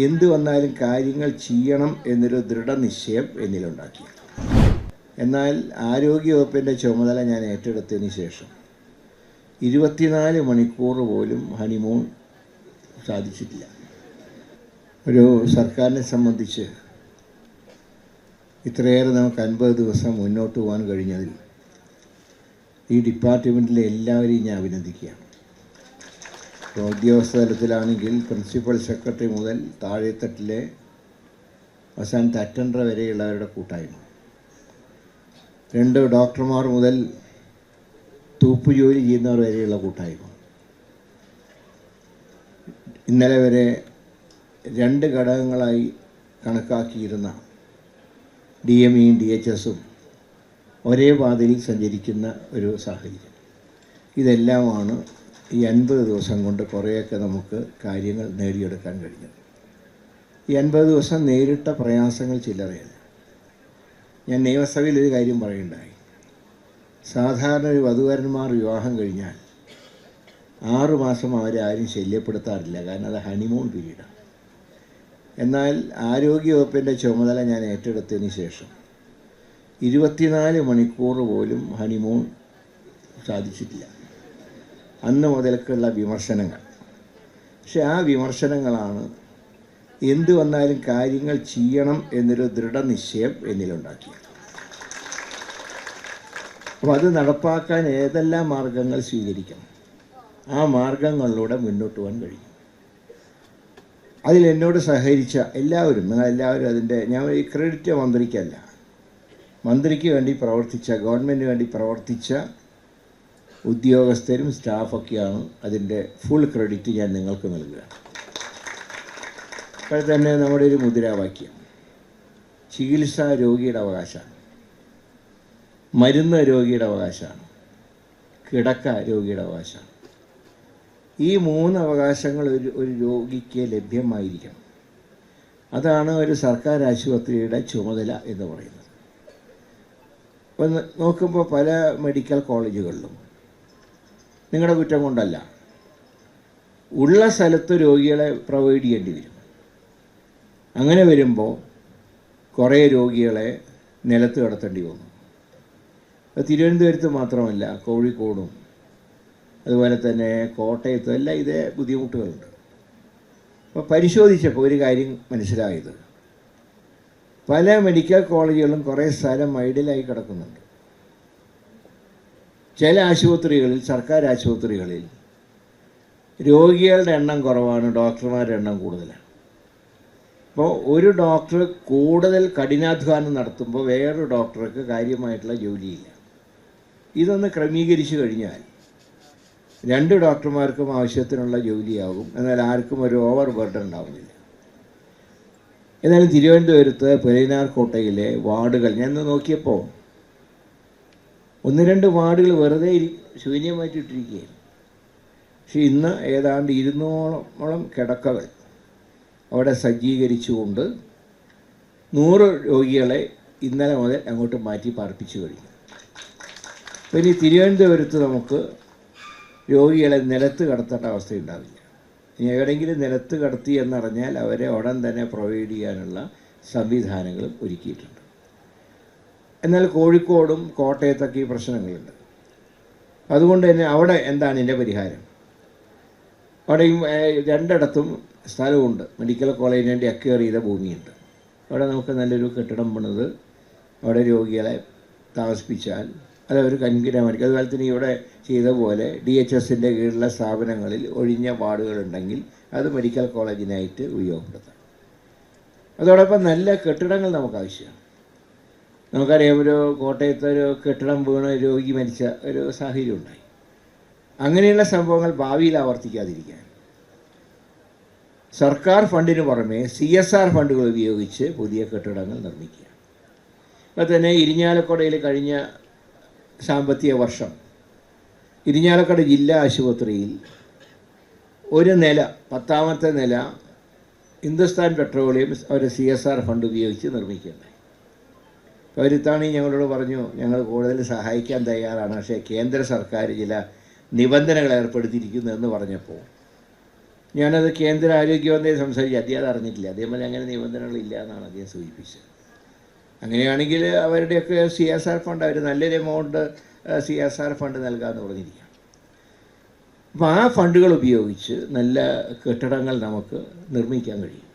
എന്ത് വന്നാലും കാര്യങ്ങൾ ചെയ്യണം എന്നൊരു ദൃഢനിശ്ചയം എന്നിലുണ്ടാക്കി. എന്നാൽ ആരോഗ്യവകുപ്പിൻ്റെ ചുമതല ഞാൻ ഏറ്റെടുത്തതിന് ശേഷം 24 മണിക്കൂർ പോലും ഹണിമൂൺ സാധിച്ചിട്ടില്ല. ഒരു സർക്കാരിനെ സംബന്ധിച്ച് ഇത്രയേറെ നമുക്ക് 50 ദിവസം മുന്നോട്ട് പോകാൻ കഴിഞ്ഞതിൽ ഈ ഡിപ്പാർട്ട്മെൻറ്റിലെ എല്ലാവരെയും ഞാൻ അഭിനന്ദിക്കുകയാണ്. ഉദ്യോഗസ്ഥ തലത്തിലാണെങ്കിൽ പ്രിൻസിപ്പൽ സെക്രട്ടറി മുതൽ താഴെത്തട്ടിലെ അവസാനത്തെ അറ്റൻഡർ വരെയുള്ളവരുടെ കൂട്ടായ്മ, 2 ഡോക്ടർമാർ മുതൽ തൂപ്പ് ജോലി ചെയ്യുന്നവർ വരെയുള്ള കൂട്ടായ്മ, ഇന്നലെ വരെ 2 ഘടകങ്ങളായി കണക്കാക്കിയിരുന്ന DMEയും DHSും ഒരേ പാതയിൽ സഞ്ചരിക്കുന്ന ഒരു സാഹചര്യം. ഇതെല്ലാമാണ് ഈ 50 ദിവസം കൊണ്ട് കുറേയൊക്കെ നമുക്ക് കാര്യങ്ങൾ നേടിയെടുക്കാൻ കഴിഞ്ഞത്. ഈ 50 ദിവസം നേരിട്ട പ്രയാസങ്ങൾ ചില്ലറയല്ല. ഞാൻ നിയമസഭയിൽ ഒരു കാര്യം പറയുണ്ടായി. സാധാരണ ഒരു വധൂവരന്മാർ വിവാഹം കഴിഞ്ഞാൽ 6 മാസം അവരെ ആരും ശല്യപ്പെടുത്താറില്ല, കാരണം അത് ഹണിമൂൺ പീരീഡാണ്. എന്നാൽ ആരോഗ്യവകുപ്പിൻ്റെ ചുമതല ഞാൻ ഏറ്റെടുത്തതിന് ശേഷം 24 മണിക്കൂർ പോലും ഹണിമൂൺ സാധിച്ചിട്ടില്ല. അന്ന് മുതൽക്കുള്ള വിമർശനങ്ങൾ, പക്ഷെ ആ വിമർശനങ്ങളാണ് എന്ത് വന്നാലും കാര്യങ്ങൾ ചെയ്യണം എന്നൊരു ദൃഢനിശ്ചയം എന്നിലുണ്ടാക്കിയത്. അപ്പോൾ അത് നടപ്പാക്കാൻ ഏതെല്ലാം മാർഗങ്ങൾ സ്വീകരിക്കണം, ആ മാർഗങ്ങളിലൂടെ മുന്നോട്ട് പോകാൻ കഴിയും. അതിൽ എന്നോട് സഹകരിച്ച എല്ലാവരും, നിങ്ങളെല്ലാവരും അതിൻ്റെ, ഞാൻ ഈ ക്രെഡിറ്റ് മന്ത്രിക്കല്ല, മന്ത്രിക്ക് വേണ്ടി പ്രവർത്തിച്ച, ഗവൺമെൻറ്റിന് വേണ്ടി പ്രവർത്തിച്ച ഉദ്യോഗസ്ഥരും സ്റ്റാഫൊക്കെയാണ് അതിൻ്റെ ഫുൾ ക്രെഡിറ്റ് ഞാൻ നിങ്ങൾക്ക് നൽകുക. ഇപ്പോൾ തന്നെ നമ്മുടെ ഒരു മുദ്രാവാക്യം ചികിത്സ രോഗിയുടെ അവകാശമാണ്, മരുന്ന് രോഗിയുടെ അവകാശമാണ്, കിടക്ക രോഗിയുടെ അവകാശമാണ്. ഈ 3 അവകാശങ്ങൾ ഒരു രോഗിക്ക് ലഭ്യമായിരിക്കണം. അതാണ് ഒരു സർക്കാർ ആശുപത്രിയുടെ ചുമതല എന്ന് പറയുന്നത്. അപ്പം നോക്കുമ്പോൾ പല മെഡിക്കൽ കോളേജുകളിലും, നിങ്ങളുടെ കുറ്റം കൊണ്ടല്ല, ഉള്ള സ്ഥലത്ത് രോഗികളെ പ്രൊവൈഡ് ചെയ്യേണ്ടി വരും. അങ്ങനെ വരുമ്പോൾ കുറേ രോഗികളെ നിലത്ത് കിടത്തേണ്ടി വന്നു. തിരുവനന്തപുരത്ത് മാത്രമല്ല, കോഴിക്കോടും അതുപോലെ തന്നെ കോട്ടയത്തും എല്ലാം ഇതേ ബുദ്ധിമുട്ടുകളുണ്ട്. അപ്പോൾ പരിശോധിച്ചപ്പോൾ ഒരു കാര്യം മനസ്സിലായത്, പല മെഡിക്കൽ കോളേജുകളും കുറേ സ്ഥലം ഐഡിയലായി കിടക്കുന്നുണ്ട്. ചില ആശുപത്രികളിൽ, സർക്കാർ ആശുപത്രികളിൽ രോഗികളുടെ എണ്ണം കുറവാണ്, ഡോക്ടർമാരുടെ എണ്ണം കൂടുതലാണ്. അപ്പോൾ ഒരു ഡോക്ടർ കൂടുതൽ കഠിനാധ്വാനം നടത്തുമ്പോൾ വേറൊരു ഡോക്ടർക്ക് കാര്യമായിട്ടുള്ള ജോലിയില്ല. ഇതൊന്ന് ക്രമീകരിച്ചു കഴിഞ്ഞാൽ 2 ഡോക്ടർമാർക്കും ആവശ്യത്തിനുള്ള ജോലിയാകും, എന്നാൽ ആർക്കും ഒരു ഓവർ ബർഡൻ ഉണ്ടാവുന്നില്ല. എന്നാലും തിരുവനന്തപുരത്ത് പെരിനാർകോട്ടയിലെ വാർഡുകൾ ഞാൻ നോക്കിയപ്പോൾ 1-2 വാർഡുകൾ വെറുതെ ശൂന്യമായിട്ടിട്ടിരിക്കുകയാണ്. പക്ഷെ ഇന്ന് ഏതാണ്ട് 200ഓളം കിടക്കകൾ അവിടെ സജ്ജീകരിച്ചുകൊണ്ട് 100 രോഗികളെ ഇന്നലെ മുതൽ അങ്ങോട്ട് മാറ്റി പാർപ്പിച്ചു കഴിഞ്ഞു. അപ്പോൾ ഇനി തിരുവനന്തപുരത്ത് നമുക്ക് രോഗികളെ നിലത്ത് കടത്തേണ്ട അവസ്ഥയുണ്ടാവില്ല. ഇനി എവിടെയെങ്കിലും നിലത്ത് കടത്തി എന്നറിഞ്ഞാൽ അവരെ ഉടൻ തന്നെ പ്രൊവൈഡ് ചെയ്യാനുള്ള സംവിധാനങ്ങളും ഒരുക്കിയിട്ടുണ്ട്. എന്നാൽ കോഴിക്കോടും കോട്ടയത്തൊക്കെ ഈ പ്രശ്നങ്ങളുണ്ട്. അതുകൊണ്ട് തന്നെ അവിടെ എന്താണ് ഇതിൻ്റെ പരിഹാരം? അവിടെയും 2ഇടത്തും സ്ഥലമുണ്ട്, മെഡിക്കൽ കോളേജിന് വേണ്ടി അക്വയർ ചെയ്ത ഭൂമിയുണ്ട്. അവിടെ നമുക്ക് നല്ലൊരു കെട്ടിടം പണിത് അവിടെ രോഗികളെ താമസിപ്പിച്ചാൽ അതവർ കൺഗ്രാമടിക്കും. അതുപോലെ തന്നെ ഇവിടെ ചെയ്ത പോലെ DHSൻ്റെ കീഴിലുള്ള സ്ഥാപനങ്ങളിൽ ഒഴിഞ്ഞ വാർഡുകളുണ്ടെങ്കിൽ അത് മെഡിക്കൽ കോളേജിനായിട്ട് ഉപയോഗപ്പെടുത്താം. അതോടൊപ്പം നല്ല കെട്ടിടങ്ങൾ നമുക്ക് ആവശ്യമാണ്. നമുക്കറിയാം, ഒരു കോട്ടയത്ത് ഒരു കെട്ടിടം വീണ് രോഗി മരിച്ച ഒരു സാഹചര്യം ഉണ്ടായി. അങ്ങനെയുള്ള സംഭവങ്ങൾ ഭാവിയിൽ ആവർത്തിക്കാതിരിക്കാൻ സർക്കാർ ഫണ്ടിന് പുറമെ CSR ഫണ്ടുകൾ ഉപയോഗിച്ച് പുതിയ കെട്ടിടങ്ങൾ നിർമ്മിക്കുക. അപ്പോൾ തന്നെ ഇരിഞ്ഞാലക്കുടയിൽ കഴിഞ്ഞ സാമ്പത്തിക വർഷം ഇരിഞ്ഞാലക്കുട ജില്ലാ ആശുപത്രിയിൽ ഒരു നില, 10ാമത്തെ നില ഹിന്ദുസ്ഥാൻ പെട്രോളിയം ഒരു CSR ഫണ്ട് ഉപയോഗിച്ച് നിർമ്മിക്കുകയുണ്ടായി. അപ്പോൾ ഒരുത്താണി ഞങ്ങളോട് പറഞ്ഞു, ഞങ്ങൾ കൂടുതൽ സഹായിക്കാൻ തയ്യാറാണ്, പക്ഷേ കേന്ദ്ര സർക്കാർ ചില നിബന്ധനകൾ ഏർപ്പെടുത്തിയിരിക്കുന്നു എന്ന് പറഞ്ഞപ്പോൾ ഞാനത് കേന്ദ്ര ആരോഗ്യമന്ത്രിയെ സംസാരിച്ചു. അദ്ദേഹം അത് അറിഞ്ഞിട്ടില്ല. അദ്ദേഹം അങ്ങനെ നിബന്ധനകളില്ല എന്നാണ് അദ്ദേഹം സൂചിപ്പിച്ചത്. അങ്ങനെയാണെങ്കിൽ അവരുടെയൊക്കെ CSR ഫണ്ട്, അവർ നല്ലൊരു എമൗണ്ട് CSR ഫണ്ട് നൽകാമെന്ന് പറഞ്ഞിരിക്കുകയാണ്. അപ്പോൾ ആ ഫണ്ടുകൾ ഉപയോഗിച്ച് നല്ല കെട്ടിടങ്ങൾ നമുക്ക് നിർമ്മിക്കാൻ കഴിയും.